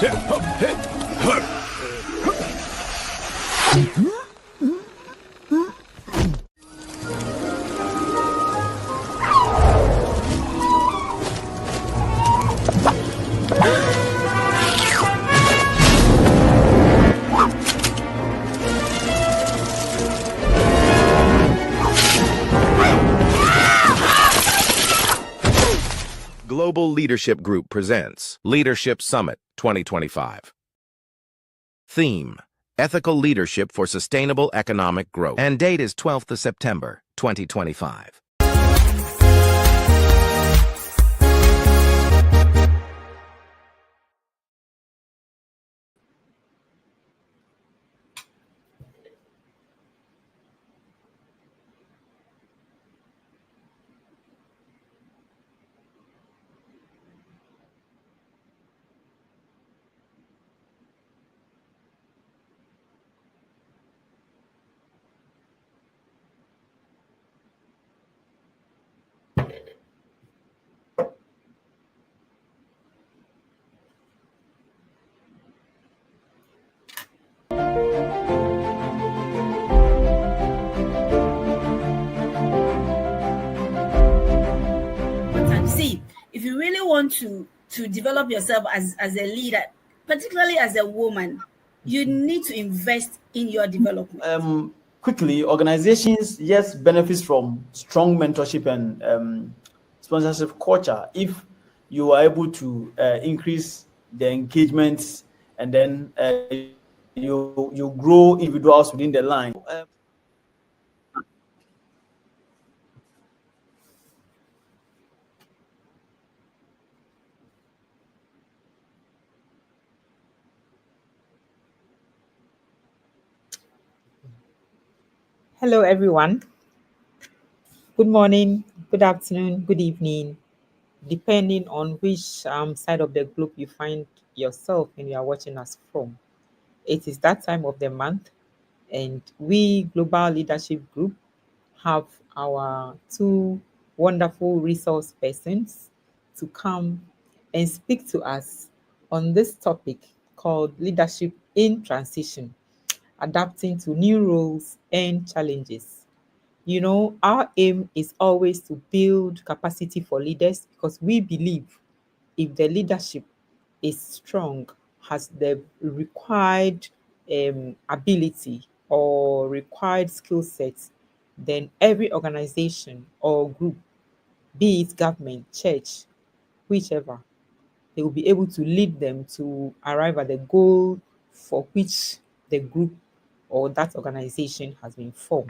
Global Leadership Group presents Leadership Summit 2025. Theme: Ethical Leadership for Sustainable Economic Growth. And date is 12th of September 2025. See, if you really want to develop yourself as a leader, particularly as a woman, you need to invest in your development. Quickly, organizations, yes, benefits from strong mentorship and sponsorship culture if you are able to increase the engagement, and then you grow individuals within the line. Hello, everyone. Good morning, good afternoon, good evening, depending on which side of the globe you find yourself when you are watching us from. It is that time of the month, and we, Global Leadership Group, have our two wonderful resource persons to come and speak to us on this topic called Leadership in Transition, adapting to new roles and challenges. You know, our aim is always to build capacity for leaders because we believe if the leadership is strong, has the required ability or required skill sets, then every organization or group, be it government, church, whichever, they will be able to lead them to arrive at the goal for which the group or that organization has been formed.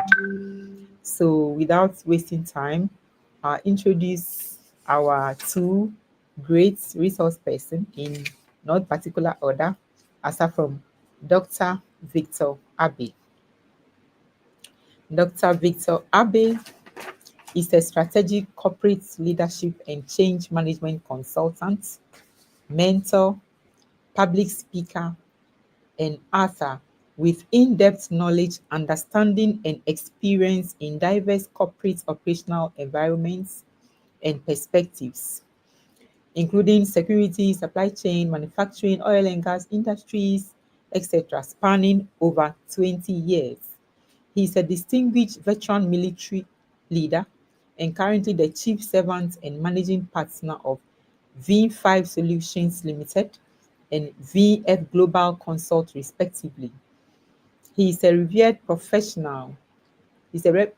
So without wasting time, I'll introduce our two great resource person in not particular order, aside from Dr. Victor Abbey. Dr. Victor Abbey is a strategic corporate leadership and change management consultant, mentor, public speaker, and author with in-depth knowledge, understanding, and experience in diverse corporate operational environments and perspectives, including security, supply chain, manufacturing, oil and gas industries, etc., spanning over 20 years. He is a distinguished veteran military leader and currently the chief servant and managing partner of V5 Solutions Limited and VF Global Consult, respectively. He is a revered professional. He's a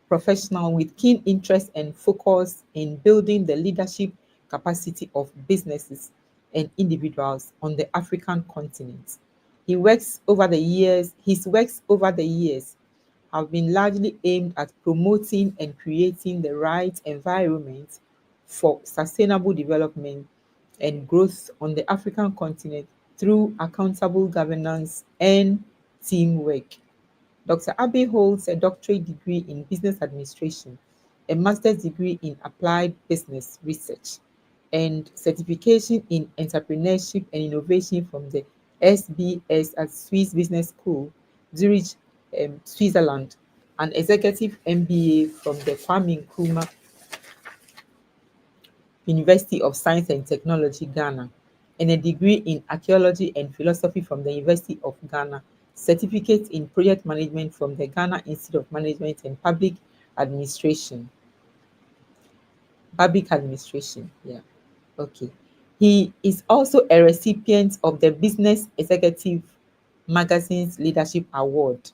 professional with keen interest and focus in building the leadership capacity of businesses and individuals on the African continent. His works over the years have been largely aimed at promoting and creating the right environment for sustainable development and growth on the African continent through accountable governance and teamwork. Dr. Abbey holds a doctorate degree in business administration, a master's degree in applied business research, and certification in entrepreneurship and innovation from the SBS at Swiss Business School, Zurich, Switzerland, an executive MBA from the Kwame Nkrumah University of Science and Technology, Ghana, and a degree in archaeology and philosophy from the University of Ghana, certificate in project management from the Ghana Institute of Management and Public Administration. Public Administration, yeah. Okay. He is also a recipient of the Business Executive Magazine's Leadership Award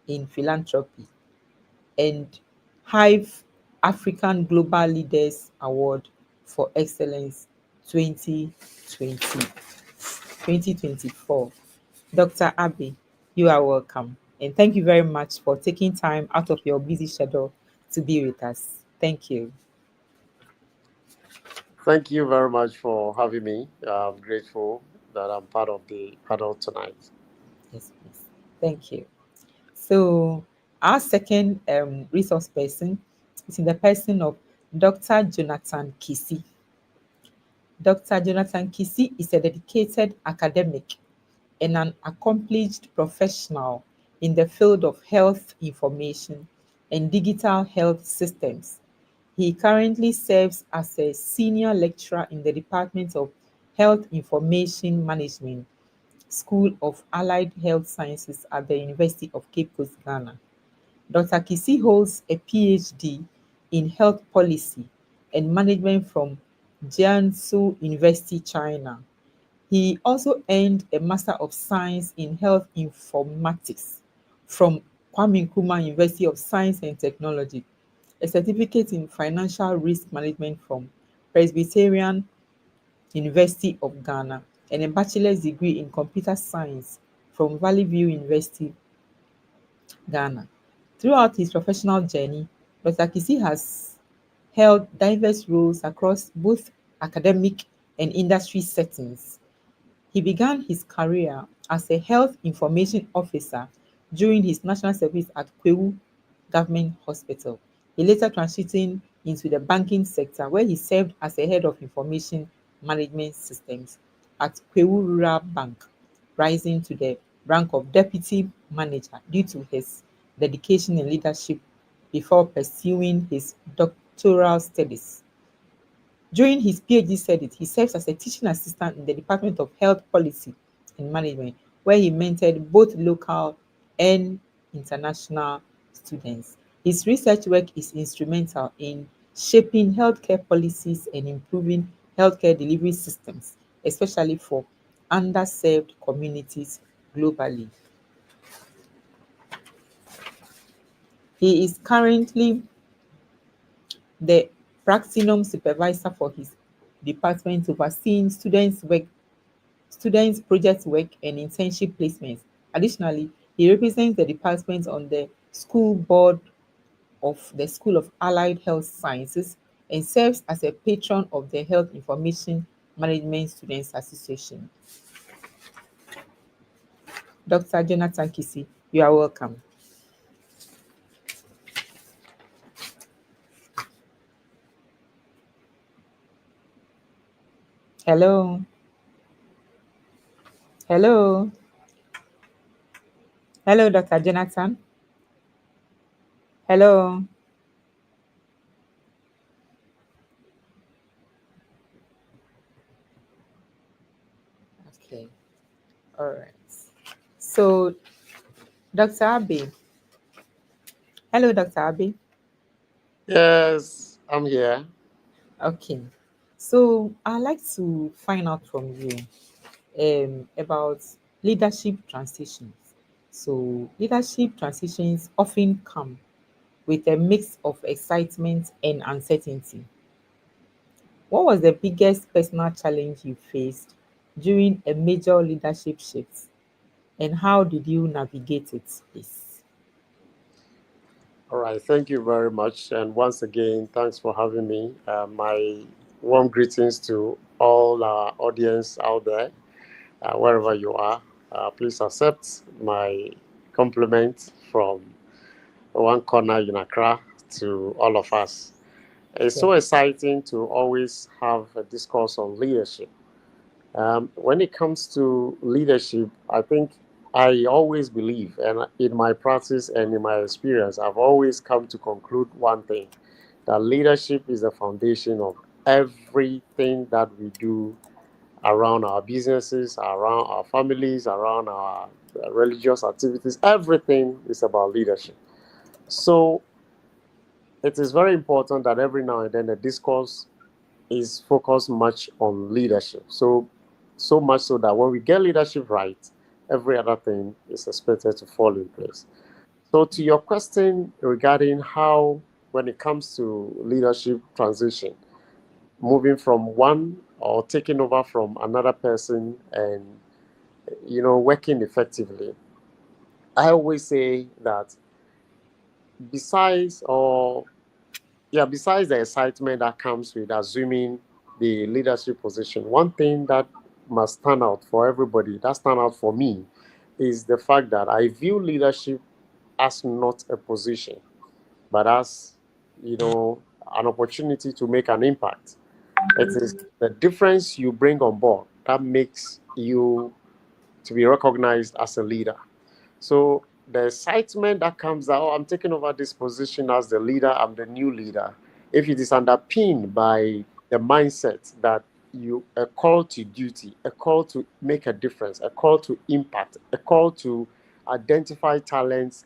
in Philanthropy and Hive African Global Leaders Award for Excellence 2020, 2024. Dr. Abbey, you are welcome. And thank you very much for taking time out of your busy schedule to be with us. Thank you. Thank you very much for having me. I'm grateful that I'm part of the panel tonight. Yes, please. Thank you. So, our second resource person is in the person of Dr. Jonathan Kisi. Dr. Jonathan Kisi is a dedicated academic and an accomplished professional in the field of health information and digital health systems. He currently serves as a senior lecturer in the Department of Health Information Management, School of Allied Health Sciences at the University of Cape Coast, Ghana. Dr. Kisi holds a PhD in health policy and management from Jiangsu University, China. He also earned a Master of Science in Health Informatics from Kwame Nkrumah University of Science and Technology, a certificate in Financial Risk Management from Presbyterian University of Ghana, and a bachelor's degree in Computer Science from Valley View University, Ghana. Throughout his professional journey, Dr. Kisi has held diverse roles across both academic and industry settings. He began his career as a health information officer during his national service at Kwewu Government Hospital. He later transitioned into the banking sector, where he served as a head of information management systems at Kwewu Rural Bank, rising to the rank of deputy manager due to his dedication and leadership before pursuing his doctoral studies. During his PhD studies, he serves as a teaching assistant in the Department of Health Policy and Management, where he mentored both local and international students. His research work is instrumental in shaping healthcare policies and improving healthcare delivery systems, especially for underserved communities globally. He is currently the Praxinum supervisor for his department, overseeing students' project work and internship placements. Additionally, he represents the department on the school board of the School of Allied Health Sciences and serves as a patron of the Health Information Management Students Association. Dr. Jonathan Kisi, you are welcome. Hello. Hello. Hello, Dr. Jonathan. Hello. Okay. All right. So, Dr. Abbey. Hello, Dr. Abbey. Yes, I'm here. Okay. So, I'd like to find out from you about leadership transitions. So, leadership transitions often come with a mix of excitement and uncertainty. What was the biggest personal challenge you faced during a major leadership shift, and how did you navigate it, please? All right, thank you very much. And once again, thanks for having me. My warm greetings to all our audience out there, wherever you are. Please accept my compliment from one corner in Accra to all of us. It's so exciting to always have a discourse on leadership. When it comes to leadership, I think I always believe, and in my practice and in my experience, I've always come to conclude one thing, that leadership is the foundation of everything that we do around our businesses, around our families, around our religious activities. Everything is about leadership. So it is very important that every now and then the discourse is focused much on leadership. So much so that when we get leadership right, every other thing is expected to fall in place. So to your question regarding how, when it comes to leadership transition, moving from one or taking over from another person and working effectively, I always say that besides the excitement that comes with assuming the leadership position, one thing that must stand out for everybody, that stand out for me, is the fact that I view leadership as not a position, but as an opportunity to make an impact. It is the difference you bring on board that makes you to be recognized as a leader. So the excitement that comes out, I'm taking over this position as the leader, I'm the new leader. If it is underpinned by the mindset that a call to duty, a call to make a difference, a call to impact, a call to identify talents,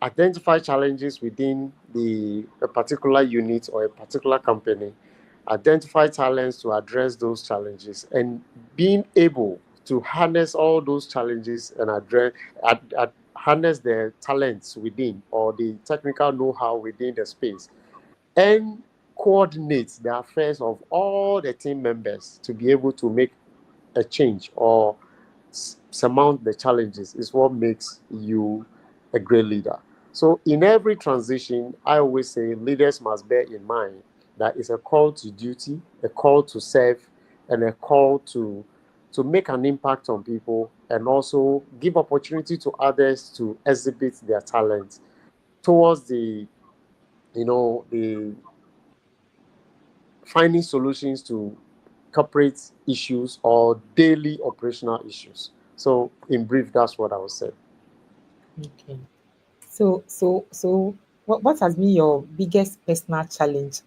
identify challenges within a particular unit or a particular company, identify talents to address those challenges, and being able to harness all those challenges and harness the talents within or the technical know-how within the space, and coordinate the affairs of all the team members to be able to make a change or surmount the challenges is what makes you a great leader. So in every transition, I always say leaders must bear in mind that it's a call to duty, a call to serve, and a call to make an impact on people, and also give opportunity to others to exhibit their talents towards the finding solutions to corporate issues or daily operational issues. So in brief, that's what I would say. Okay. So, what has been your biggest personal challenge?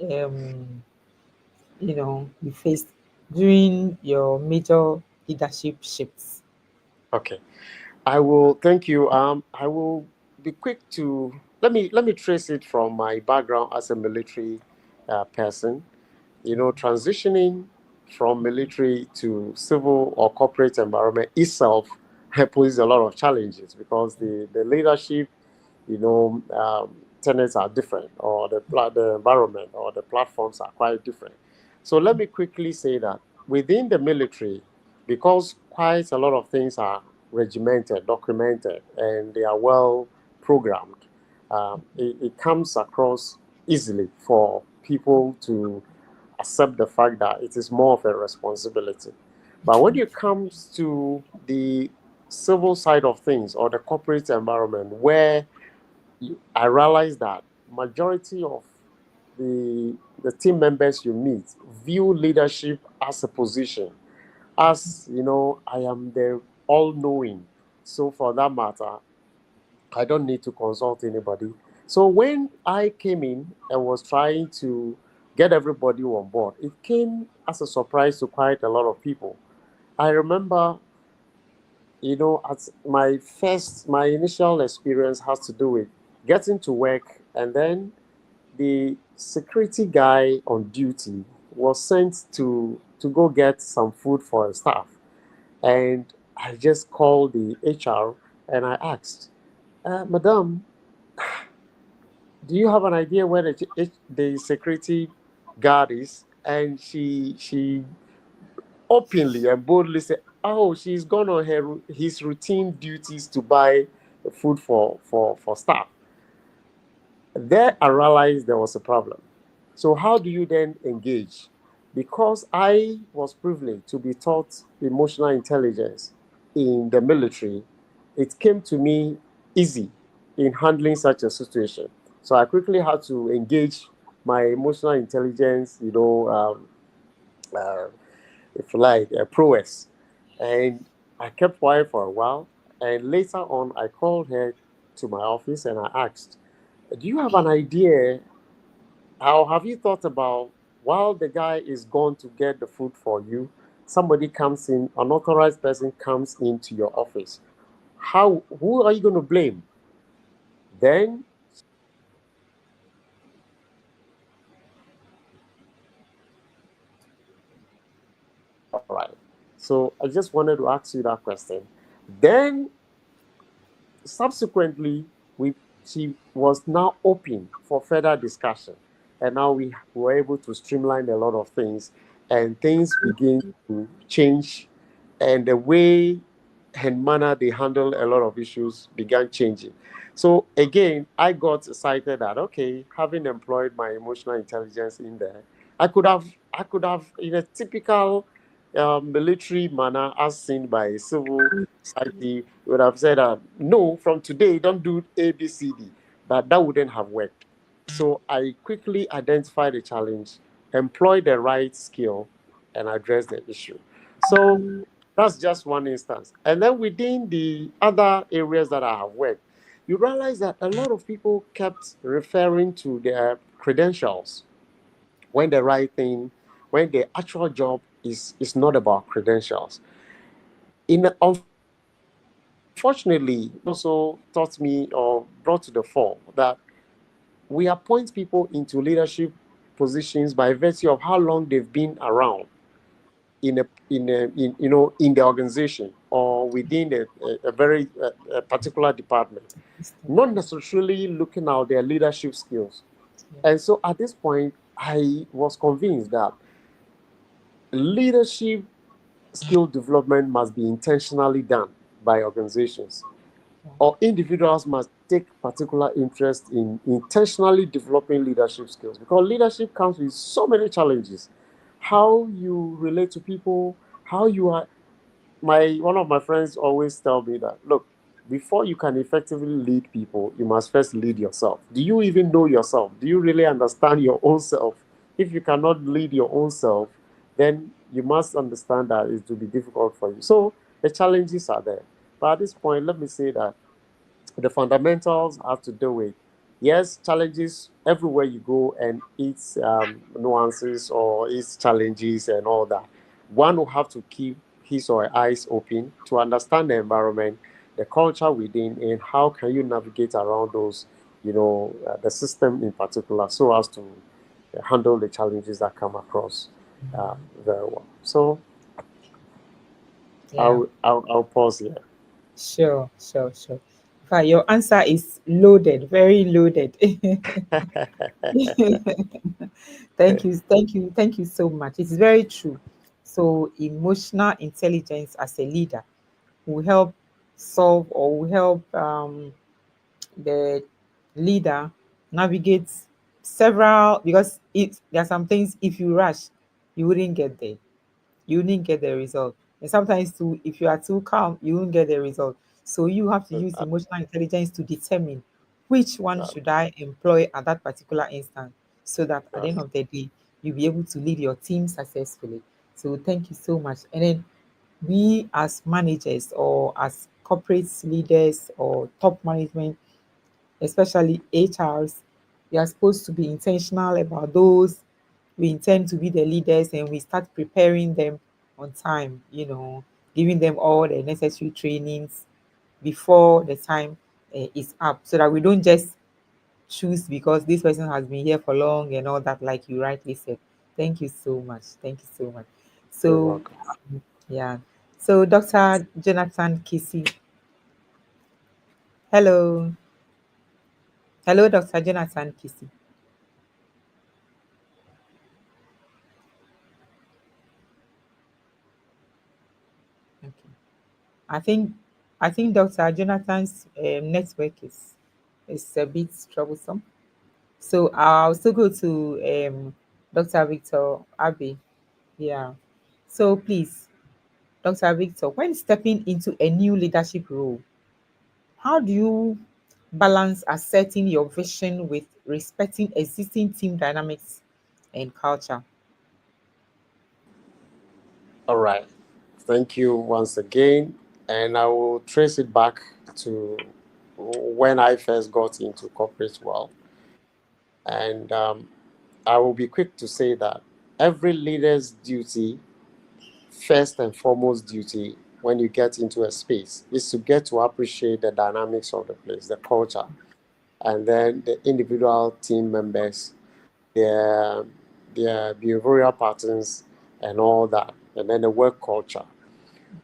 You faced during your major leadership shifts. Okay. I will thank you. I will be quick to let me trace it from my background as a military person. Transitioning from military to civil or corporate environment itself poses a lot of challenges because the leadership, tenets are different, or the environment or the platforms are quite different. So let me quickly say that within the military, because quite a lot of things are regimented, documented, and they are well programmed, it comes across easily for people to accept the fact that it is more of a responsibility. But when it comes to the civil side of things or the corporate environment, where I realize that majority of the team members you meet view leadership as a position, as I am the all-knowing. So for that matter, I don't need to consult anybody. So when I came in and was trying to get everybody on board, it came as a surprise to quite a lot of people. I remember, at my initial experience has to do with getting to work, and then the security guy on duty was sent to go get some food for his staff. And I just called the HR and I asked, Madam, do you have an idea where the security guard is? And she openly and boldly said, "Oh, she's gone on his routine duties to buy food for staff." There, I realized there was a problem. So how do you then engage? Because I was privileged to be taught emotional intelligence in the military, it came to me easy in handling such a situation. So I quickly had to engage my emotional intelligence, uh, if you like, prowess. And I kept quiet for a while. And later on, I called her to my office and I asked, "Do you have an idea? How have you thought about while the guy is gone to get the food for you, somebody comes in, an authorized person comes into your office. Who are you going to blame? Then all right. So I just wanted to ask you that question. Then subsequently, she was now open for further discussion, and now we were able to streamline a lot of things, and things begin to change, and the way and manner they handle a lot of issues began changing. So again, I got excited that okay, having employed my emotional intelligence in there, I could have in a typical military manner, as seen by a civil society, would have said, no, from today, don't do A, B, C, D. But that wouldn't have worked. So I quickly identified the challenge, employed the right skill, and addressed the issue. So that's just one instance. And then within the other areas that I have worked, you realize that a lot of people kept referring to their credentials when the right thing, when the actual job is not about credentials. Unfortunately, also taught me or brought to the fore that we appoint people into leadership positions by virtue of how long they've been around in the organization or within a very particular department, not necessarily looking at their leadership skills. And so at this point, I was convinced that leadership skill development must be intentionally done by organizations, or individuals must take particular interest in intentionally developing leadership skills, because leadership comes with so many challenges. How you relate to people, how you are. One of my friends always tell me that, look, before you can effectively lead people, you must first lead yourself. Do you even know yourself? Do you really understand your own self? If you cannot lead your own self, then you must understand that it will be difficult for you. So the challenges are there. But at this point, let me say that the fundamentals have to do with, yes, challenges everywhere you go, and its nuances or its challenges and all that. One will have to keep his or her eyes open to understand the environment, the culture within, and how can you navigate around those, the system in particular, so as to handle the challenges that come across very well. So Yeah. I'll pause here. Sure. In fact, your answer is loaded, very loaded. Thank you so much. It's very true. So emotional intelligence as a leader will help solve or will help the leader navigate several, because there are some things if you rush, you wouldn't get there. You wouldn't get the result. And sometimes too, if you are too calm, you won't get the result. So you have to use emotional intelligence to determine which one should I employ at that particular instance, so that at the end of the day, you'll be able to lead your team successfully. So thank you so much. And then we as managers or as corporate leaders or top management, especially HRs, we are supposed to be intentional about those we intend to be the leaders, and we start preparing them on time, giving them all the necessary trainings before the time is up, so that we don't just choose because this person has been here for long and all that, like you rightly said. Thank you so much. Thank you so much. You're So, welcome. yeah. So, Dr. Jonathan Kisi. Hello. Hello, Dr. Jonathan Kisi. Okay. I think I think Dr. Jonathan's network is a bit troublesome. So I'll still go to Dr. Victor Abbey. Yeah. So please, Dr. Victor, when stepping into a new leadership role, how do you balance asserting your vision with respecting existing team dynamics and culture? All right. Thank you once again. And I will trace it back to when I first got into corporate world. And I will be quick to say that every leader's duty, first and foremost duty, when you get into a space, is to get to appreciate the dynamics of the place, the culture, and then the individual team members, their behavioral patterns, and all that, and then the work culture.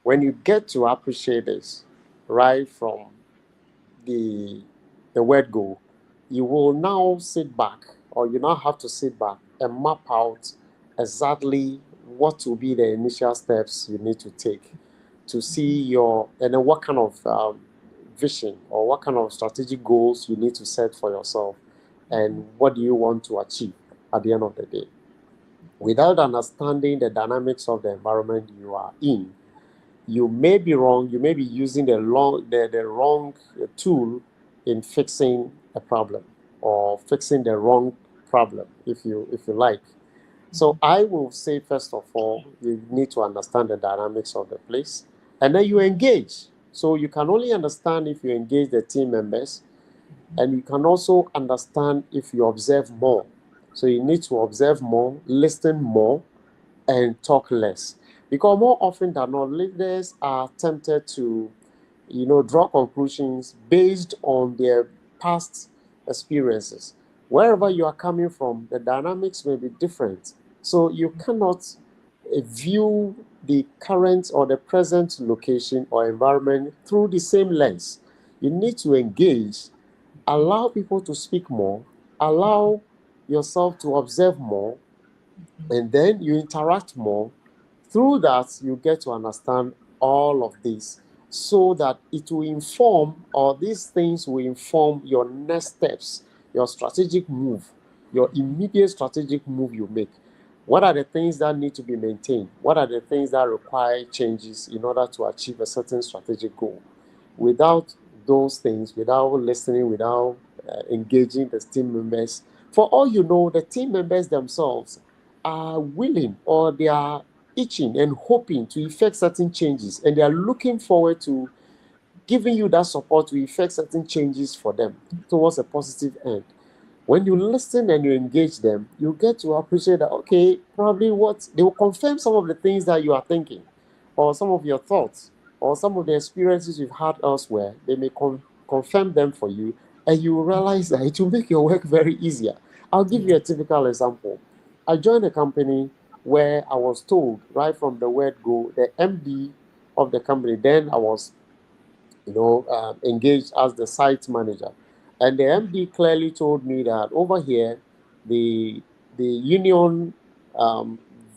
When you get to appreciate this, right from the word go, you will now sit back, or you now have to sit back and map out exactly what will be the initial steps you need to take to see your, and then what kind of vision or what kind of strategic goals you need to set for yourself, and what do you want to achieve at the end of the day. Without understanding the dynamics of the environment you are in, you may be wrong, you may be using the wrong tool in fixing a problem, or fixing the wrong problem, if you like. So I will say, first of all, you need to understand the dynamics of the place, and then you engage. So you can only understand if you engage the team members, and you can also understand if you observe more. So you need to observe more, listen more, and talk less. Because more often than not, leaders are tempted to, draw conclusions based on their past experiences. Wherever you are coming from, the dynamics may be different. So you cannot view the current or the present location or environment through the same lens. You need to engage, allow people to speak more, allow yourself to observe more, and then you interact more. Through that, you get to understand all of this, so that it will inform, or these things will inform your next steps, your strategic move, your immediate strategic move you make. What are the things that need to be maintained? What are the things that require changes in order to achieve a certain strategic goal? Without those things, without listening, without engaging the team members, for all you know, the team members themselves are willing, or they are itching and hoping to effect certain changes, and they are looking forward to giving you that support to effect certain changes for them towards a positive end. When you listen and you engage them, you get to appreciate that, okay, probably what they will confirm some of the things that you are thinking, or some of your thoughts, or some of the experiences you've had elsewhere. They may confirm them for you, and you will realize that it will make your work very easier. I'll give you a typical example. I joined a company where I was told right from the word go, the MD of the company, then I was engaged as the site manager. And the MD clearly told me that over here, the union,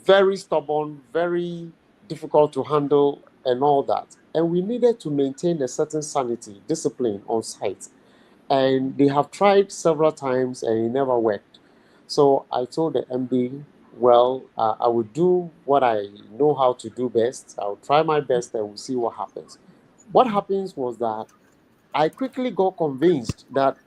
very stubborn, very difficult to handle, and all that. And we needed to maintain a certain sanity, discipline on site. And they have tried several times, and it never worked. So I told the MD, well, I will do what I know how to do best. I'll try my best, and we'll see what happens. What happens was that I quickly got convinced that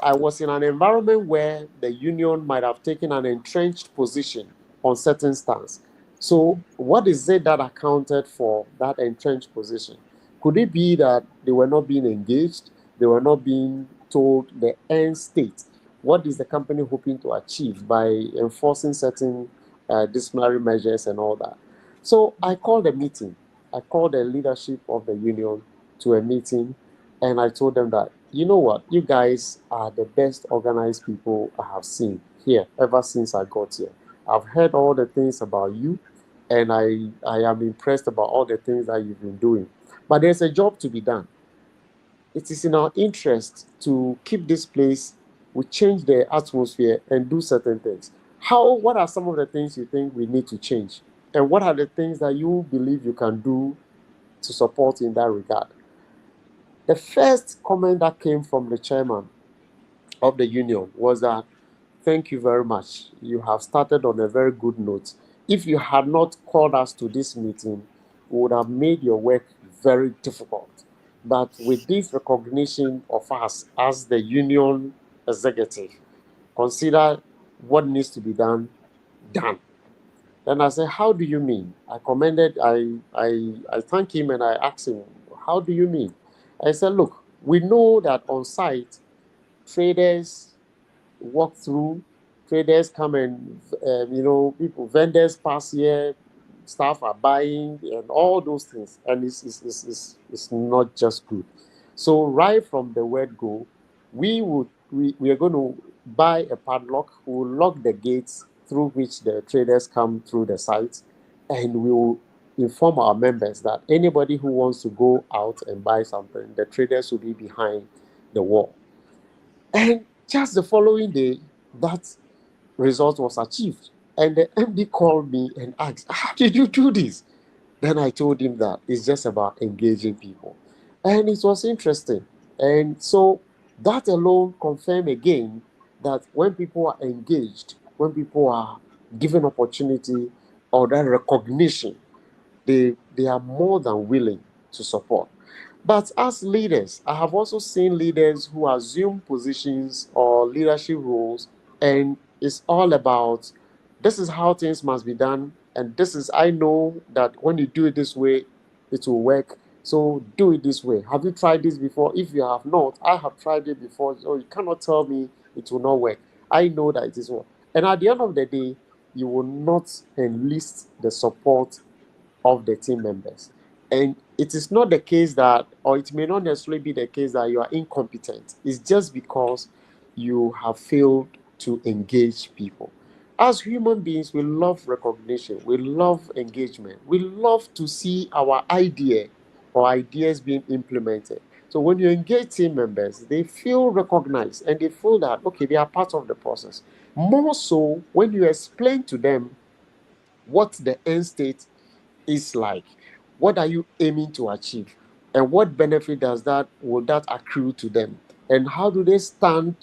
I was in an environment where the union might have taken an entrenched position on certain stance. So, what is it that accounted for that entrenched position? Could it be that they were not being engaged? They were not being told the end state? What is the company hoping to achieve by enforcing certain disciplinary measures and all that? So, I called a meeting. I called the leadership of the union to a meeting, and I told them that, you know what, you guys are the best organized people I have seen here ever since I got here. I've heard all the things about you, and I am impressed about all the things that you've been doing. But there's a job to be done. It is in our interest to keep this place, we change the atmosphere and do certain things. What are some of the things you think we need to change? And what are the things that you believe you can do to support in that regard? The first comment that came from the chairman of the union was that, thank you very much. You have started on a very good note. If you had not called us to this meeting, we would have made your work very difficult. But with this recognition of us as the union executive, consider what needs to be done. Then I said, how do you mean? I thank him, and I asked him, how do you mean? I said, look, we know that on site, traders walk through, traders come and people, vendors pass here, staff are buying and all those things, and it's not just good. So right from the word go, we are going to buy a padlock. We will lock the gates through which the traders come through the site, and we will inform our members that anybody who wants to go out and buy something, the traders will be behind the wall. And just the following day, that result was achieved. And the MD called me and asked, "How did you do this?" Then I told him that it's just about engaging people. And it was interesting. And so that alone confirmed again that when people are engaged, when people are given opportunity or that recognition, they are more than willing to support. But as leaders, I have also seen leaders who assume positions or leadership roles, and it's all about this is how things must be done, and this is, I know that when you do it this way, it will work. So do it this way. Have you tried this before? If you have not, I have tried it before. So you cannot tell me it will not work. I know that it is one. And at the end of the day, you will not enlist the support of the team members. And it is not the case that, or it may not necessarily be the case that you are incompetent. It's just because you have failed to engage people. As human beings, we love recognition, we love engagement, we love to see our idea or ideas being implemented. So when you engage team members, they feel recognized and they feel that, okay, they are part of the process. More so when you explain to them what the end state is like. What are you aiming to achieve? And what benefit will that accrue to them? And how do they stand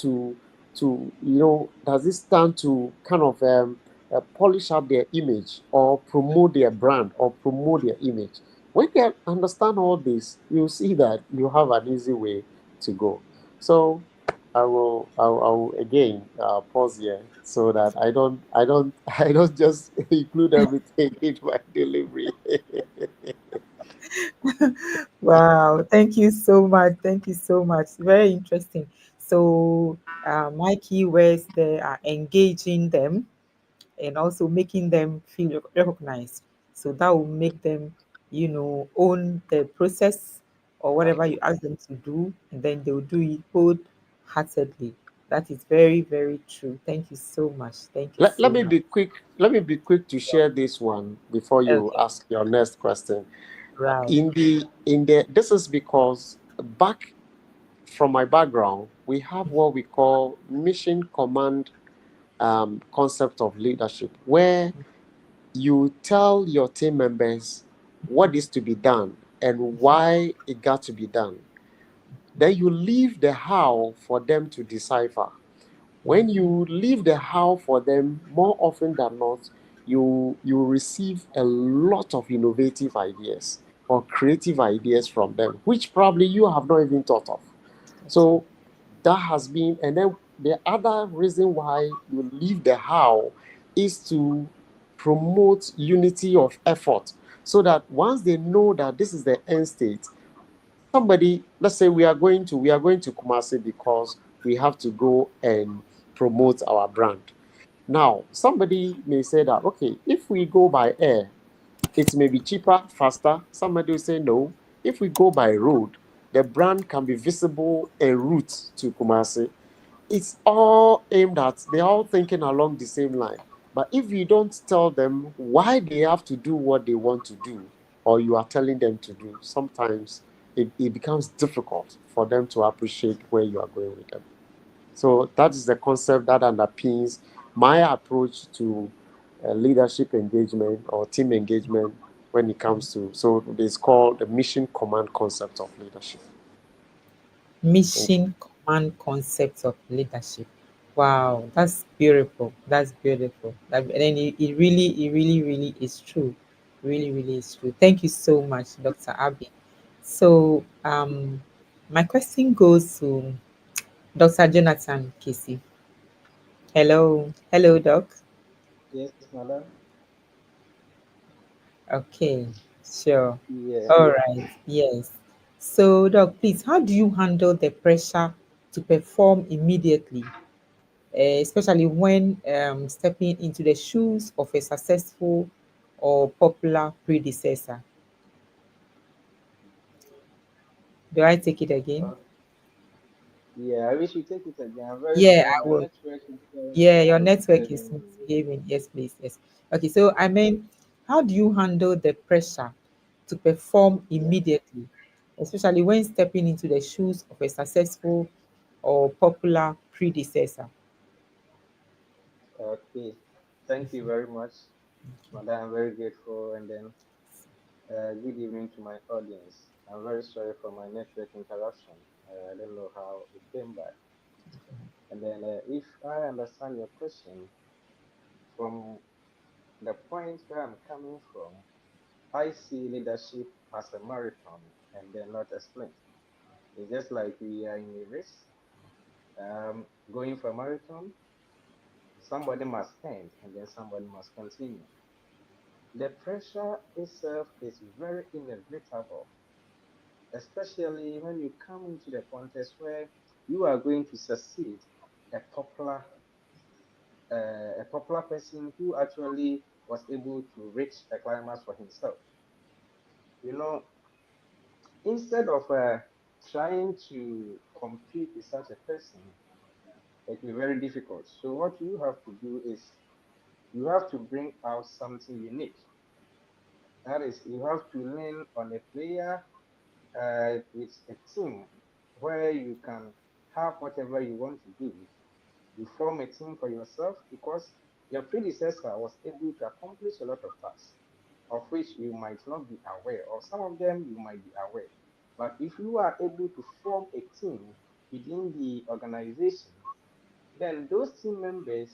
does it stand to kind of polish up their image or promote their brand or promote their image? When they understand all this, you'll see that you have an easy way to go. So I will again pause here so that I don't just include everything in my delivery. Wow, thank you so much. Thank you so much. Very interesting. So, my key words there are engaging them and also making them feel recognized. So that will make them, own the process or whatever you ask them to do, and then they will do it wholeheartedly. That is very, very true. Thank you so much. Thank you Let so me much. be quick. Let me be quick to share this one before you Okay, ask your next question. right. In the this is because back from my background, we have what we call mission command concept of leadership, where you tell your team members what is to be done and why it got to be done. Then you leave the how for them to decipher. When you leave the how for them, more often than not, you receive a lot of innovative ideas or creative ideas from them, which probably you have not even thought of. So that has been, and then the other reason why you leave the how is to promote unity of effort, so that once they know that this is the end state, somebody, let's say we are going to Kumasi because we have to go and promote our brand. Now somebody may say that, okay, if we go by air, it may be cheaper, faster. Somebody will say no. If we go by road, the brand can be visible en route to Kumasi. It's all aimed at, they're all thinking along the same line. But if you don't tell them why they have to do what they want to do, or you are telling them to do, sometimes it becomes difficult for them to appreciate where you are going with them. So that is the concept that underpins my approach to leadership engagement or team engagement when it comes to, so it's called the mission command concept of leadership. Mission command concept of leadership. Wow, that's beautiful. That's beautiful. And then it really is true. Really, really is true. Thank you so much, Dr. Abby. So, my question goes to Dr. Jonathan Casey. Hello, Doc. Yes, madam. Okay, sure. Yeah. All right, yes. So, Doc, please, how do you handle the pressure to perform immediately especially when stepping into the shoes of a successful or popular predecessor. Do I take it again? Uh, yeah, I wish you take it again. I'm very Yeah, sorry. I My will. network is Yeah, your network is misbehaving. misbehaving. Yes, please. Yes. Okay, so I mean, how do you handle the pressure to perform Yeah. immediately, especially when stepping into the shoes of a successful or popular predecessor? Okay. Thank you very much, Madam. I'm very grateful. And then, good evening to my audience. I'm very sorry for my network interruption. I don't know how it came back. And then, if I understand your question, from the point where I'm coming from, I see leadership as a marathon and then not a sprint. It's just like we are in a race, going for a marathon. Somebody must end and then somebody must continue. The pressure itself is very inevitable, especially when you come into the context where you are going to succeed a popular a popular person who actually was able to reach a climax for himself. You know, instead of trying to compete with such a person, it will be very difficult. So what you have to do is you have to bring out something unique. That is, you have to lean on a player with a team where you can have whatever you want to do. You form a team for yourself because your predecessor was able to accomplish a lot of tasks of which you might not be aware, or some of them you might be aware. But if you are able to form a team within the organization, then those team members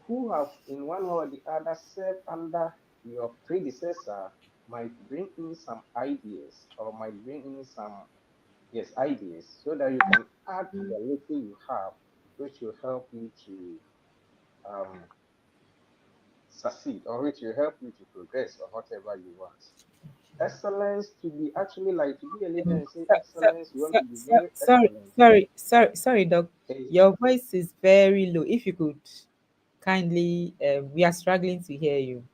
who have in one way or the other served under your predecessor might bring in some ideas or might bring in some yes ideas so that you can add to the little you have, which will help you to um, succeed or which will help you to progress or whatever you want. Excellence to be actually like to be a leader and say excellence, you want to be very Sorry, excellent. sorry, Doc. Is Your voice is very low. If you could kindly, we are struggling to hear you.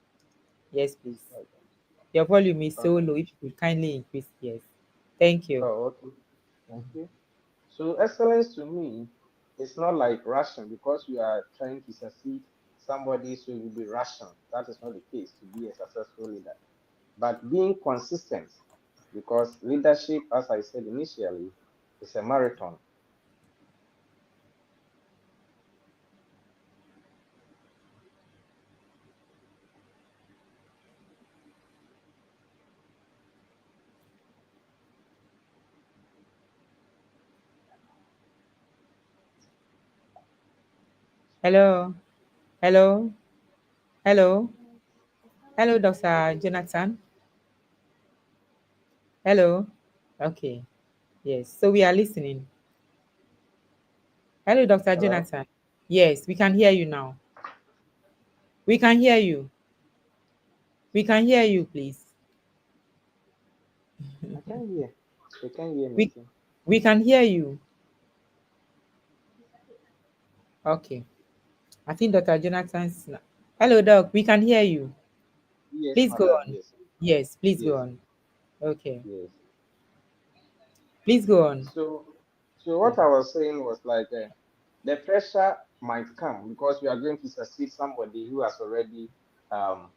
Yes, please. okay. Your volume is so Okay. low. If you could kindly increase, yes. Thank you. Oh, okay. Thank you. So excellence to me is not like rushing because you are trying to succeed somebody, so you'll be rushing. That is not the case to be a successful leader. But being consistent, because leadership, as I said initially, is a marathon. Hello, hello, hello, hello, Dr. Jonathan. Hello. Okay. Yes. So we are listening. Hello, Dr. Hello? Jonathan. Yes, we can hear you now. We can hear you. We can hear you, please. I can hear. You can hear me We too. we can hear you. Okay. I think Dr. Jonathan's. Hello, Doc. We can hear you. Yes, Please go madam. on. Yes. Yes, please go Yes. on. Okay. Yes. Please go on. So, so what I was saying was like the pressure might come because we are going to succeed somebody who has already um,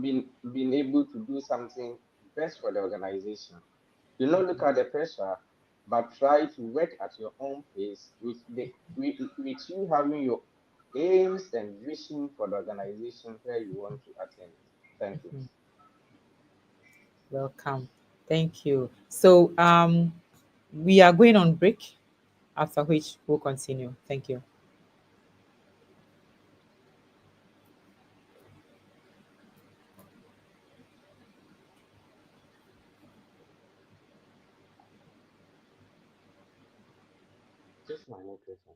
been able to do something best for the organization. Do not look at the pressure, but try to work at your own pace with you having your aims and vision for the organization where you want to attain it. Thank you. Welcome. Thank you. So we are going on break, after which we'll continue. Thank you. Just my question.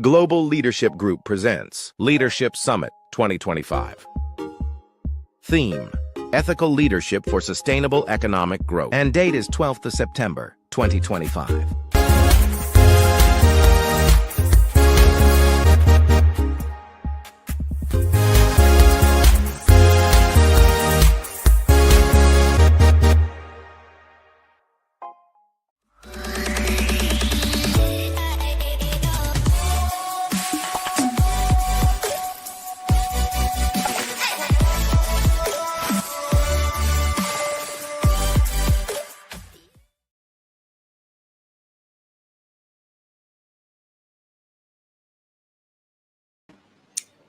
Global Leadership Group presents Leadership Summit 2025. Theme: Ethical Leadership for Sustainable Economic Growth. And date is 12th of September, 2025.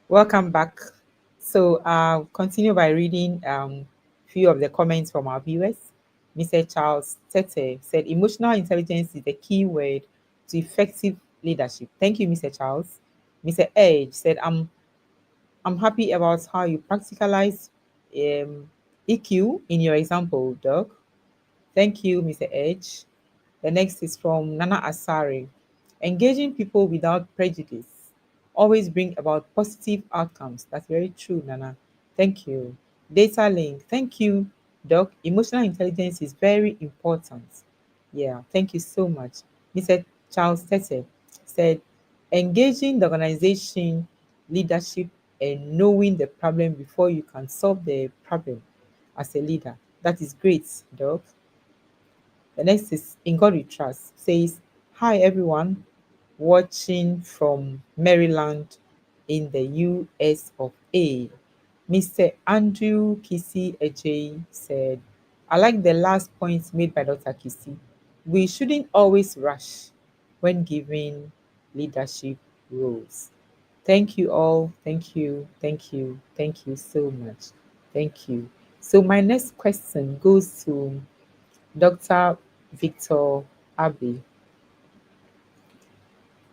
Welcome back. So I'll continue by reading few of the comments from our viewers. Mr. Charles Tete said, emotional intelligence is the key word to effective leadership. Thank you, Mr. Charles. Mr. Edge said, I'm happy about how you practicalize EQ in your example, Doug. Thank you, Mr. Edge. The next is from Nana Asari. Engaging people without prejudice always bring about positive outcomes. That's very true, Nana. Thank you. Data link. Thank you, Doc. Emotional intelligence is very important. Yeah, thank you so much. Mr. Charles Tete said, engaging the organization leadership and knowing the problem before you can solve the problem as a leader. That is great, Doc. The next is In God We Trust. Says, hi everyone, watching from Maryland in the US of A. Mr. Andrew Kisi Ejay said, I like the last point made by Dr. Kisi. We shouldn't always rush when giving leadership roles. Thank you all. Thank you. Thank you. Thank you so much. Thank you. So my next question goes to Dr. Victor Abbey.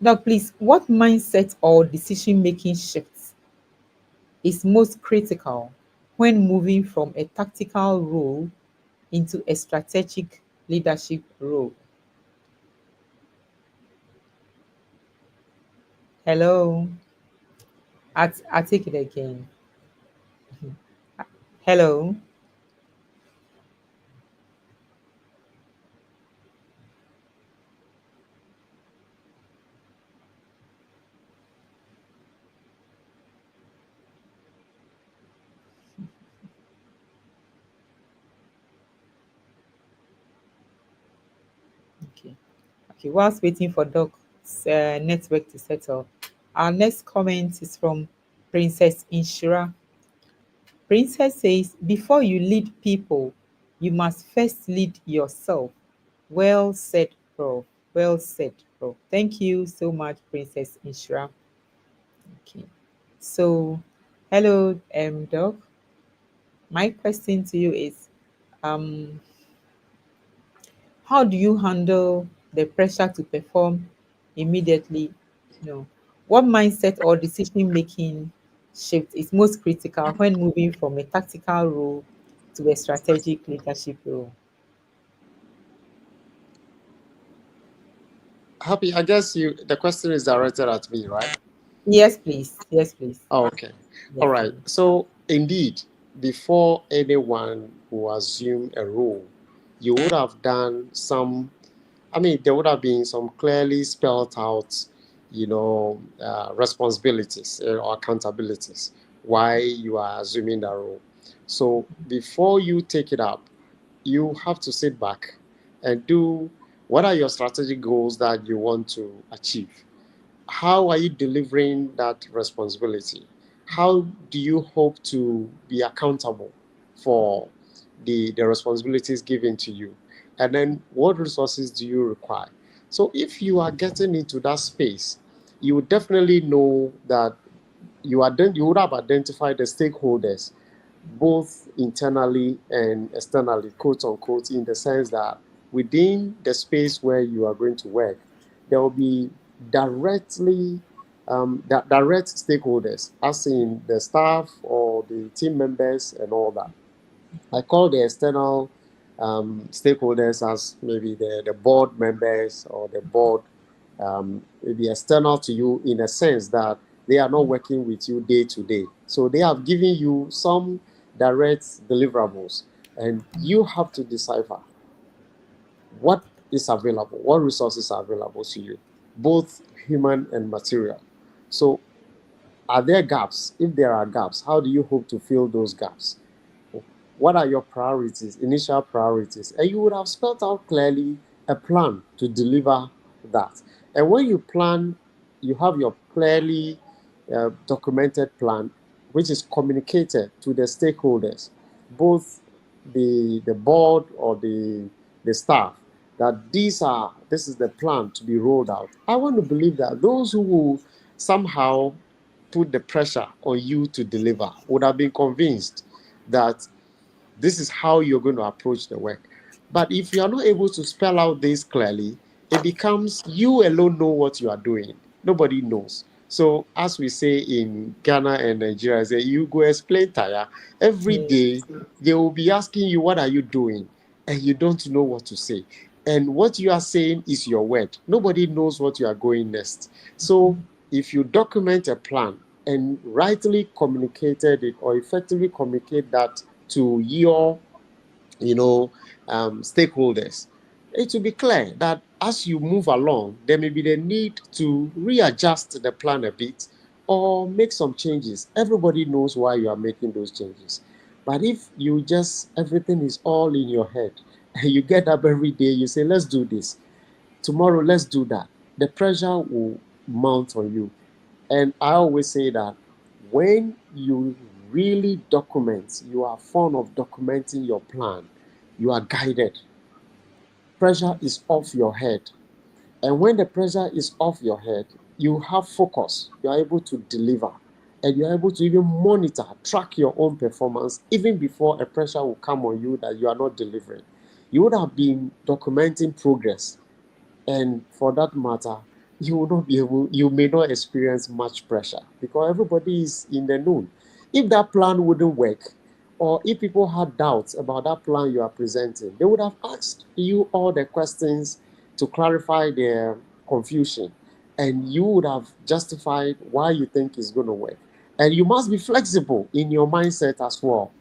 Now, please, what mindset or decision-making shifts is most critical when moving from a tactical role into a strategic leadership role? Hello, I take it again. Hello. Okay. Okay. Whilst waiting for Doc's network to settle, our next comment is from Princess Inshira. Princess says, before you lead people, you must first lead yourself. Well said, Prof. Well said, Prof. Thank you so much, Princess Inshira. Okay. So, hello, Doc. My question to you is, um, how do you handle the pressure to perform immediately? What mindset or decision making shift is most critical when moving from a tactical role to a strategic leadership role? Happy, I guess the question is directed at me, right? Yes, please. Yes, please. Oh, okay. Yes, All right. please. So, indeed, before anyone will assume a role, you would have done some, there would have been some clearly spelled out, responsibilities or accountabilities why you are assuming that role. So, before you take it up, you have to sit back and do what are your strategic goals that you want to achieve? How are you delivering that responsibility? How do you hope to be accountable for the responsibilities given to you? And then what resources do you require? So if you are getting into that space, you would definitely know that you would have identified the stakeholders, both internally and externally, quote unquote, in the sense that within the space where you are going to work, there will be direct stakeholders, as in the staff or the team members and all that. I call the external stakeholders as maybe the board members or the board, maybe external to you in a sense that they are not working with you day to day. So they have given you some direct deliverables, and you have to decipher what is available, what resources are available to you, both human and material. So, are there gaps? If there are gaps, how do you hope to fill those gaps? What are your priorities, initial priorities? And you would have spelled out clearly a plan to deliver that. And when you plan, you have your clearly documented plan, which is communicated to the stakeholders, both the board or the staff, that this is the plan to be rolled out. I want to believe that those who will somehow put the pressure on you to deliver would have been convinced that this is how you're going to approach the work. But if you are not able to spell out this clearly, it becomes you alone know what you are doing. Nobody knows. So as we say in Ghana and Nigeria, say you go explain tire. Every day they will be asking you, what are you doing? And you don't know what to say. And what you are saying is your word. Nobody knows what you are going next. So if you document a plan and rightly communicated it or effectively communicate that to your stakeholders, it will be clear that as you move along, there may be the need to readjust the plan a bit or make some changes. Everybody knows why you are making those changes. But if you just, everything is all in your head, and you get up every day, you say, let's do this. Tomorrow, let's do that. The pressure will mount on you. And I always say that when you really document, you are fond of documenting your plan, you are guided. Pressure is off your head. And when the pressure is off your head, you have focus. You are able to deliver. And you are able to even monitor, track your own performance, even before a pressure will come on you that you are not delivering. You would have been documenting progress. And for that matter, you may not experience much pressure because everybody is in the know. If that plan wouldn't work, or if people had doubts about that plan you are presenting, they would have asked you all the questions to clarify their confusion, and you would have justified why you think it's going to work. And you must be flexible in your mindset as well.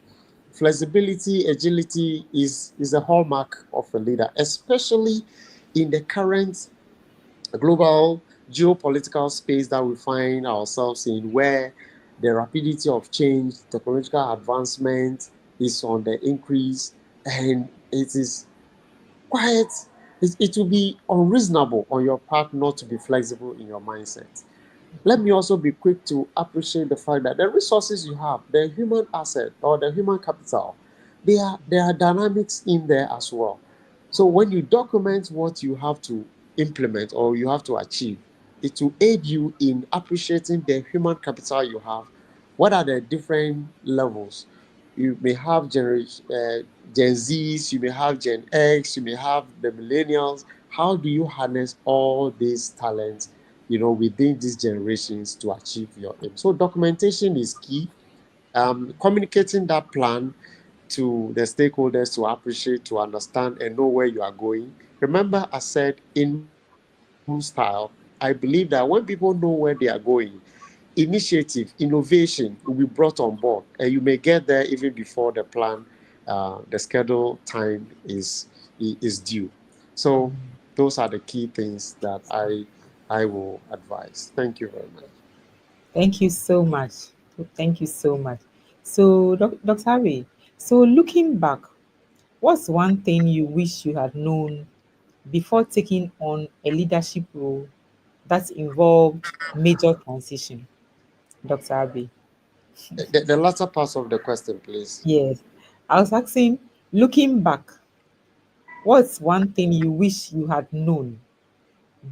Flexibility, agility is a hallmark of a leader, especially in the current global geopolitical space that we find ourselves in, where the rapidity of change, technological advancement is on the increase, and it is quite, it will be unreasonable on your part not to be flexible in your mindset. Let me also be quick to appreciate the fact that the resources you have, the human asset or the human capital, there are dynamics in there as well. So when you document what you have to implement or you have to achieve, it will aid you in appreciating the human capital you have. What are the different levels? You may have Gen Zs, you may have Gen X, you may have the millennials. How do you harness all these talents, within these generations to achieve your aim? So documentation is key. Communicating that plan to the stakeholders to appreciate, to understand, and know where you are going. Remember, I said in style, I believe that when people know where they are going, initiative, innovation will be brought on board, and you may get there even before the plan, the schedule time is due. So those are the key things that I will advise. Thank you very much. Thank you so much. Thank you so much. So, Dr. Harry, so looking back, what's one thing you wish you had known before taking on a leadership role that involved major transition? Dr. Abbey. The latter part of the question, please. Yes. I was asking, looking back, what's one thing you wish you had known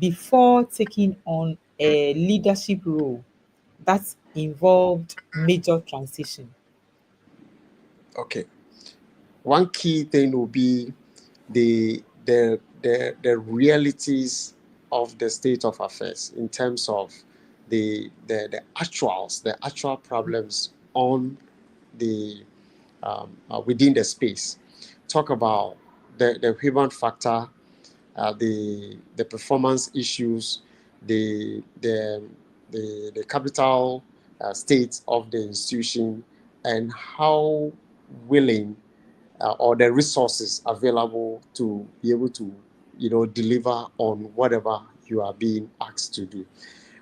before taking on a leadership role that involved major transition? Okay. One key thing will be the realities of the state of affairs in terms of the actual problems on the within the space. Talk about the human factor, the performance issues, the capital state of the institution, and how willing or the resources available to be able to, deliver on whatever you are being asked to do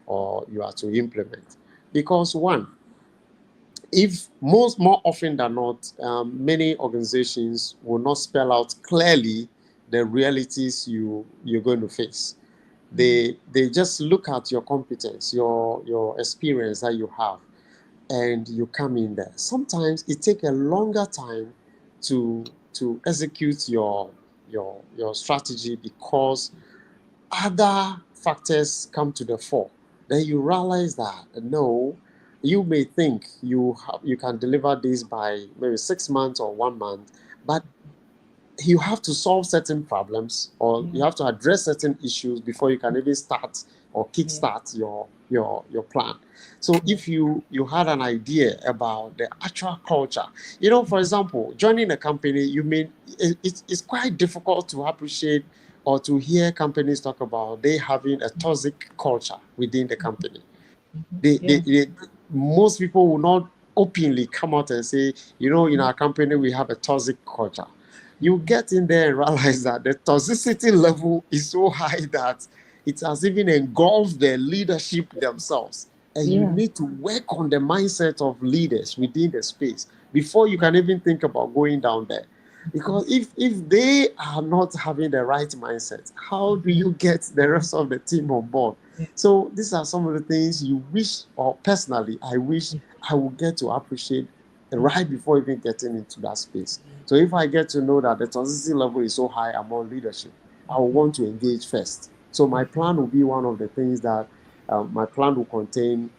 or you are to implement. Because one, if more often than not, many organizations will not spell out clearly the realities you're going to face. They just look at your competence, your experience that you have, and you come in there. Sometimes it takes a longer time to execute your strategy because other factors come to the fore. Then you realize that no, you may think you can deliver this by maybe 6 months or 1 month, but you have to solve certain problems or you have to address certain issues before you can even start or kickstart your plan. So if you had an idea about the actual culture, for example, joining a company, it's quite difficult to appreciate or to hear companies talk about they having a toxic culture within the company. Most people will not openly come out and say, in our company we have a toxic culture. You get in there and realize that the toxicity level is so high that it has even engulfed the leadership themselves. And you need to work on the mindset of leaders within the space before you can even think about going down there. Because if they are not having the right mindset, how do you get the rest of the team on board? So these are some of the things you wish, or personally, I wish I would get to appreciate right before even getting into that space. So if I get to know that the toxicity level is so high among leadership, I will want to engage first. So my plan will be one of the things that my plan will contain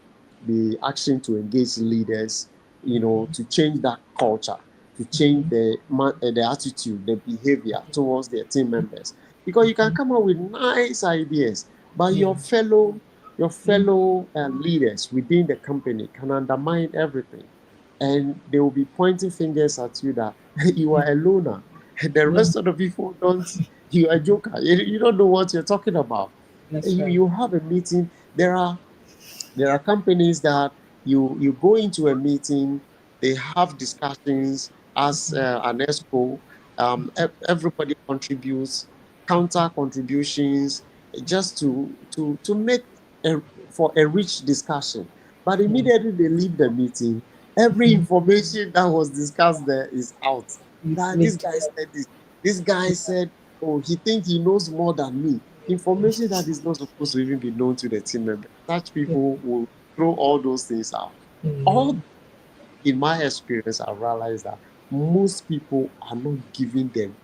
the action to engage leaders, to change that culture, to change the attitude, the behavior towards their team members. Because you can come up with nice ideas, but your fellow leaders within the company can undermine everything, and they will be pointing fingers at you that you are a loner. The rest of the people don't. You are a joker. You don't know what you're talking about. You have a meeting. There are companies that you go into a meeting, they have discussions as an expo. Everybody contributes, counter contributions, just to make for a rich discussion. But immediately they leave the meeting, every information that was discussed there is out. That this guy said this. This guy said, "Oh, he thinks he knows more than me." Information that is not supposed to even be known to the team member. Such people will throw all those things out. All in my experience, I realized that most people are not giving them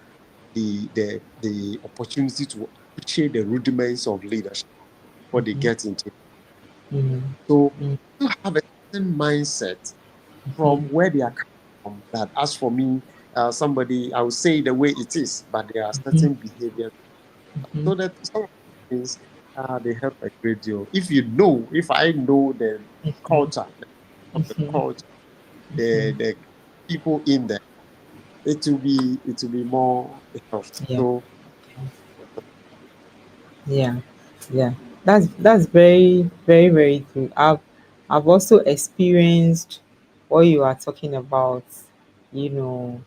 the opportunity to appreciate the rudiments of leadership before they get into it. So you have a certain mindset from where they are coming from. That as for me, somebody, I would say the way it is, but there are certain behaviors. So that some of the things they help a great deal. If I know the culture of the culture, the people in there, it will be more helpful. So Yeah, yeah. That's very, very, very good. I've also experienced what you are talking about, you know,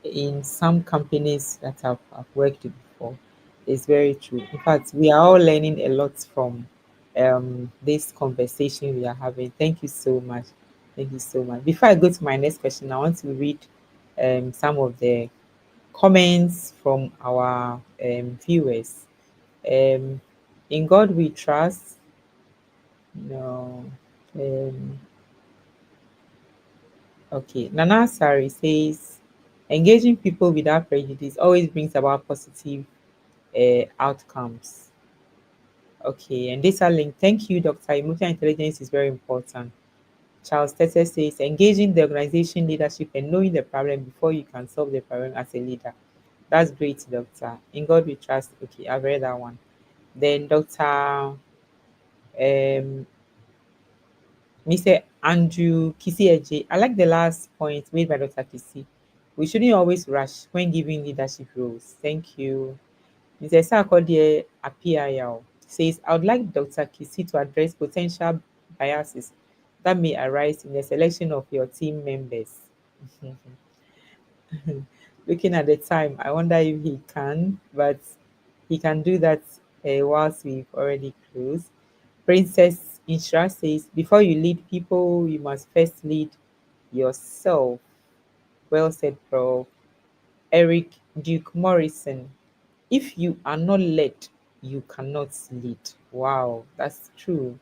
in some companies that I've worked in before. It's very true. In fact, we are all learning a lot from this conversation we are having. Thank you so much. Thank you so much. Before I go to my next question, I want to read some of the comments from our viewers. Um, in God we trust. No. Um, okay. Nana Sari says, engaging people without prejudice always brings about positive outcomes. Okay. And data link. Thank you, Dr. Emotional intelligence is very important. Charles Tete says, engaging the organization leadership and knowing the problem before you can solve the problem as a leader. That's great, Doctor. In God we trust. Okay, I've read that one. Then Dr. Mr. Andrew Kisieje, I like the last point made by Dr. Kisi. We shouldn't always rush when giving leadership roles. Thank you. Mr. Sarkodie Apiayao says, I would like Dr. Kisi to address potential biases that may arise in the selection of your team members. Looking at the time, I wonder if he can, but he can do that whilst we've already closed. Princess Inshra says, before you lead people, you must first lead yourself. Well said, Prof. Eric Duke Morrison, if you are not led, you cannot lead. Wow, that's true.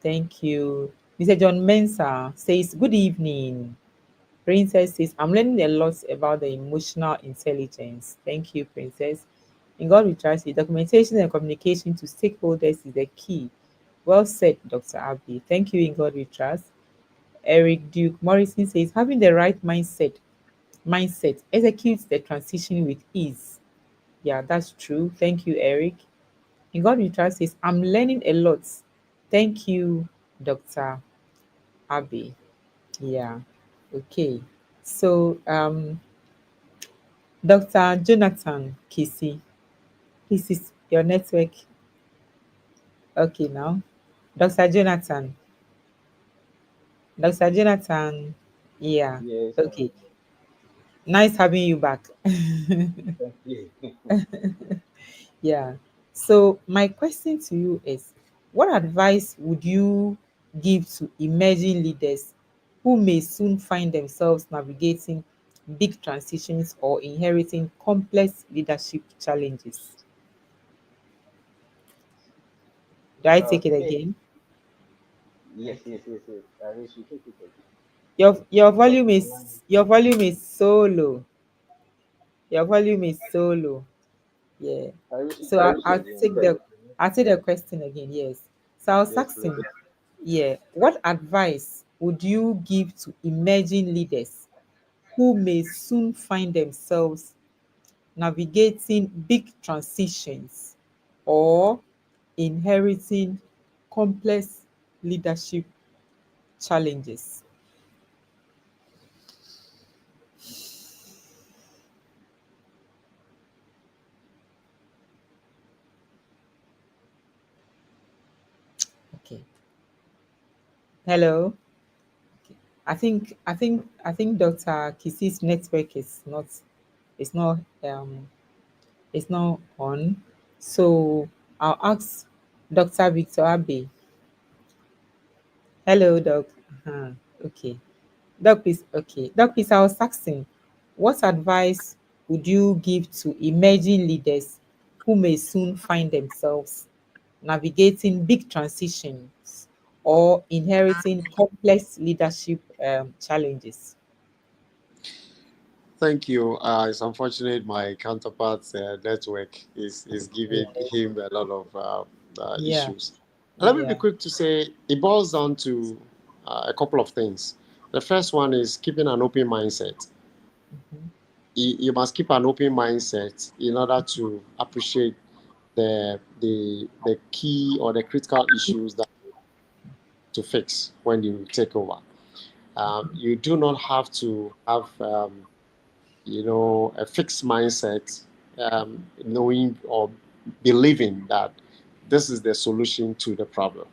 Thank you. Mr. John Mensah says, good evening. Princess says, I'm learning a lot about the emotional intelligence. Thank you, Princess. In God we trust, documentation and communication to stakeholders is the key. Well said, Dr. Abdi. Thank you, in God we trust. Eric Duke Morrison says, having the right mindset executes the transition with ease. Yeah, that's true. Thank you, Eric. In God we trust says, I'm learning a lot. Thank you, Dr. Abbey. Yeah. Okay. So Dr. Jonathan Kisi, this is your network. Okay now. Dr. Jonathan. Dr. Jonathan. Yeah. Yes, Okay. Nice having you back. thank you. Yeah. So my question to you is, what advice would you give to emerging leaders who may soon find themselves navigating big transitions or inheriting complex leadership challenges? Do I take it Okay. again? Yes. I wish you take it again. Your Because volume is so low. Your volume is so low. Yeah. I wish you So take it again. I'll take the question again. Yes. So I was Yes, please. asking, yeah, what advice would you give to emerging leaders who may soon find themselves navigating big transitions or inheriting complex leadership challenges? Okay. Hello. I think Dr. Kisi's network is not um is not on. So I'll ask Dr. Victor Abe. Hello, Doc. Uh-huh. Okay. Doc, please. Okay. Doc, please, I was asking, what advice would you give to emerging leaders who may soon find themselves navigating big transitions or inheriting complex leadership challenges? Thank you. It's unfortunate my counterpart's network is giving him a lot of Yeah. issues. Let me be Yeah. quick to say it boils down to a couple of things. The first one is keeping an open mindset. Mhm. You must keep an open mindset in order to appreciate the key or the critical issues that to fix when you take over. You do not have to have a fixed mindset, knowing or believing that this is the solution to the problem.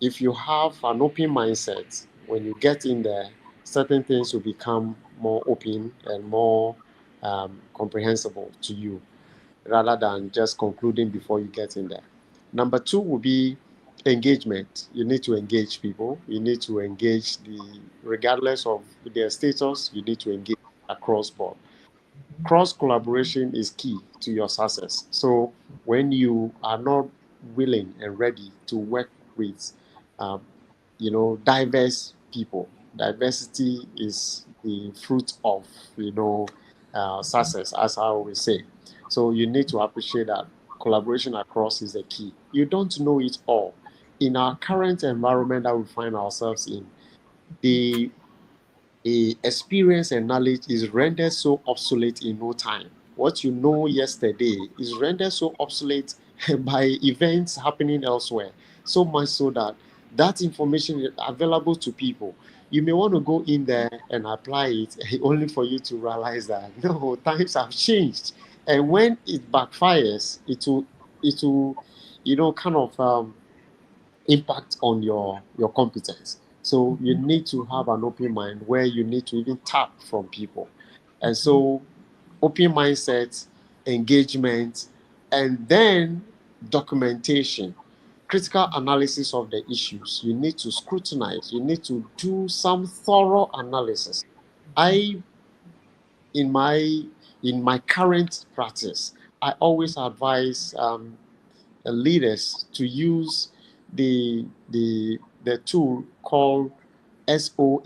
If you have an open mindset, when you get in there, certain things will become more open and more comprehensible to you rather than just concluding before you get in there. Number two will be engagement. You need to engage people. You need to engage regardless of their status, you need to engage across board. Cross collaboration is key to your success. So when you are not willing and ready to work with, um, diverse people, diversity is the fruit of, success, as I always say. So you need to appreciate that collaboration across is the key. You don't know it all. In our current environment that we find ourselves in, the experience and knowledge is rendered so obsolete in no time. What you know yesterday is rendered so obsolete by events happening elsewhere. So much so that that information is available to people. You may want to go in there and apply it only for you to realize that no, times have changed. And when it backfires, it will kind of impact on your competence. So you need to have an open mind where you need to even tap from people. And so open mindset, engagement, and then documentation, critical analysis of the issues. You need to scrutinize, you need to do some thorough analysis. I in my current practice, I always advise leaders to use the tool called SOAR,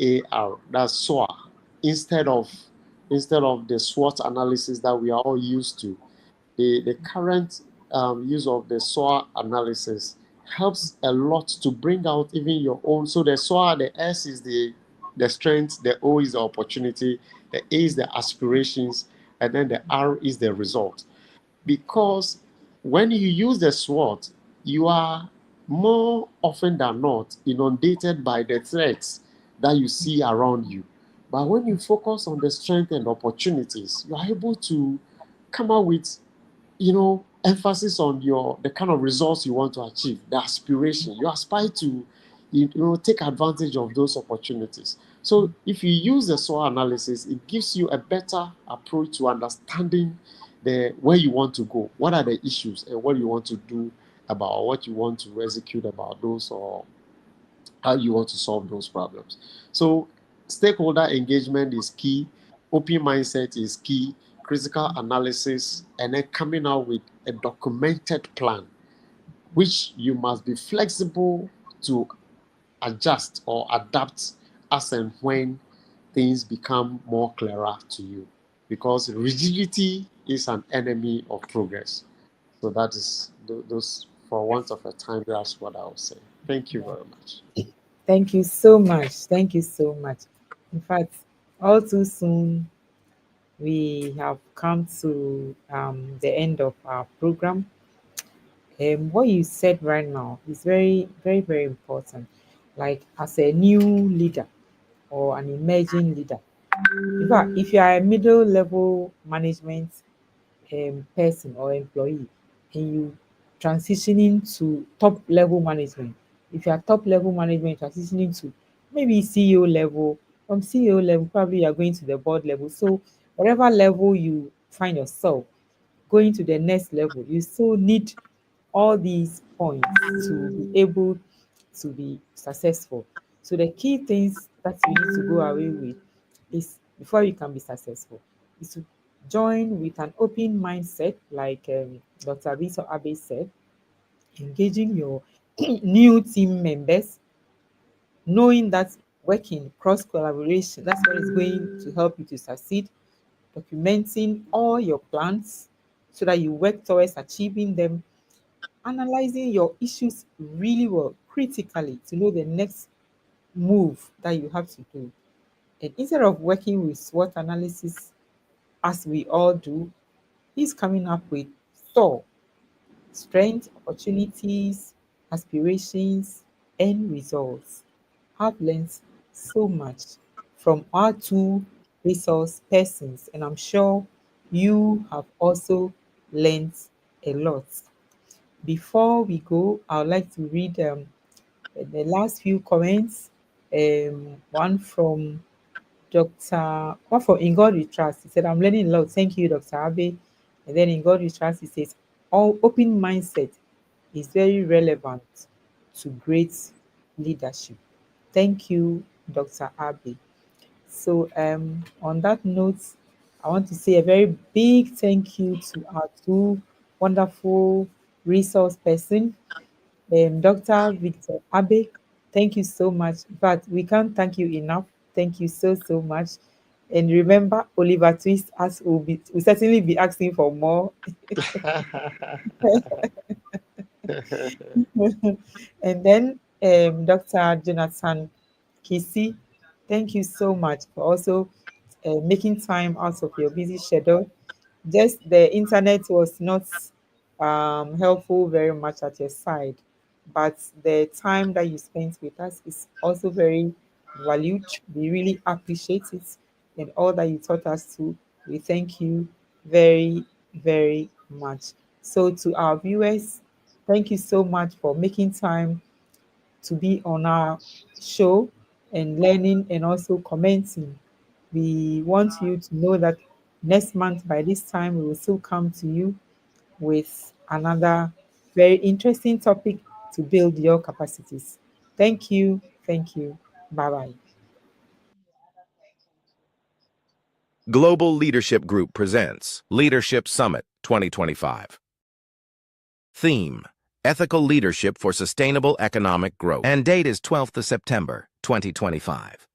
that's SOAR, instead of the SWOT analysis that we are all used to. The current use of the SOAR analysis helps a lot to bring out even your own. So the SOAR, the S is the strength, the O is the opportunity, the A is the aspirations, and then the R is the result. Because when you use the SWOT, you are more often than not inundated by the threats that you see around you. But when you focus on the strength and opportunities, you are able to come out with, emphasis on the kind of results you want to achieve, the aspiration. You aspire to, take advantage of those opportunities. So if you use the SWOT analysis, it gives you a better approach to understanding where you want to go, what are the issues, and what you want to do about, what you want to execute about those, or how you want to solve those problems. So stakeholder engagement is key, open mindset is key, critical analysis, and then coming out with a documented plan, which you must be flexible to adjust or adapt as and when things become more clearer to you. Because rigidity is an enemy of progress. So that is those, for want of a time, that's what I would say. Thank you very much. Thank you so much. Thank you so much. In fact, all too soon, we have come to the end of our program. What you said right now is very, very, very important. Like, as a new leader or an emerging leader, in fact, if you are a middle level management person or employee and you transitioning to top level management, if you are top level management transitioning to maybe CEO level, from CEO level probably you are going to the board level. So whatever level you find yourself going to the next level, you still need all these points to be able to be successful. So the key things that you need to go away with is, before you can be successful, is to join with an open mindset, like Dr. Victor Abe said, engaging your new team members, knowing that working cross collaboration, that's what is going to help you to succeed, documenting all your plans so that you work towards achieving them, analyzing your issues really well, critically, to know the next move that you have to do. And instead of working with SWOT analysis, as we all do, he's coming up with SOAR: strengths, opportunities, aspirations, and results. I've learned so much from our two resource persons, and I'm sure you have also learned a lot. Before we go, I would like to read the last few comments. One from one from In God We Trust. He said, I'm learning a lot. Thank you, Dr. Abe. And then In God We Trust, he says, all open mindset is very relevant to great leadership. Thank you, Dr. Abe. So on that note, I want to say a very big thank you to our two wonderful resource person, Dr. Victor Abe. Thank you so much. But we can't thank you enough. Thank you so, so much. And remember, Oliver Twist, as will certainly be asking for more. And then Dr. Jonathan Kisi, thank you so much for also making time out of your busy schedule. Just the internet was not helpful very much at your side, but the time that you spent with us is also very valued. We really appreciate it, and all that you taught us too. We thank you very, very much. So to our viewers, thank you so much for making time to be on our show and learning and also commenting. We want you to know that next month by this time we will still come to you with another very interesting topic to build your capacities. Thank you. Thank you. Bye bye. Global Leadership Group presents Leadership Summit 2025. Theme: Ethical Leadership for Sustainable Economic Growth. And date is 12th of September, 2025.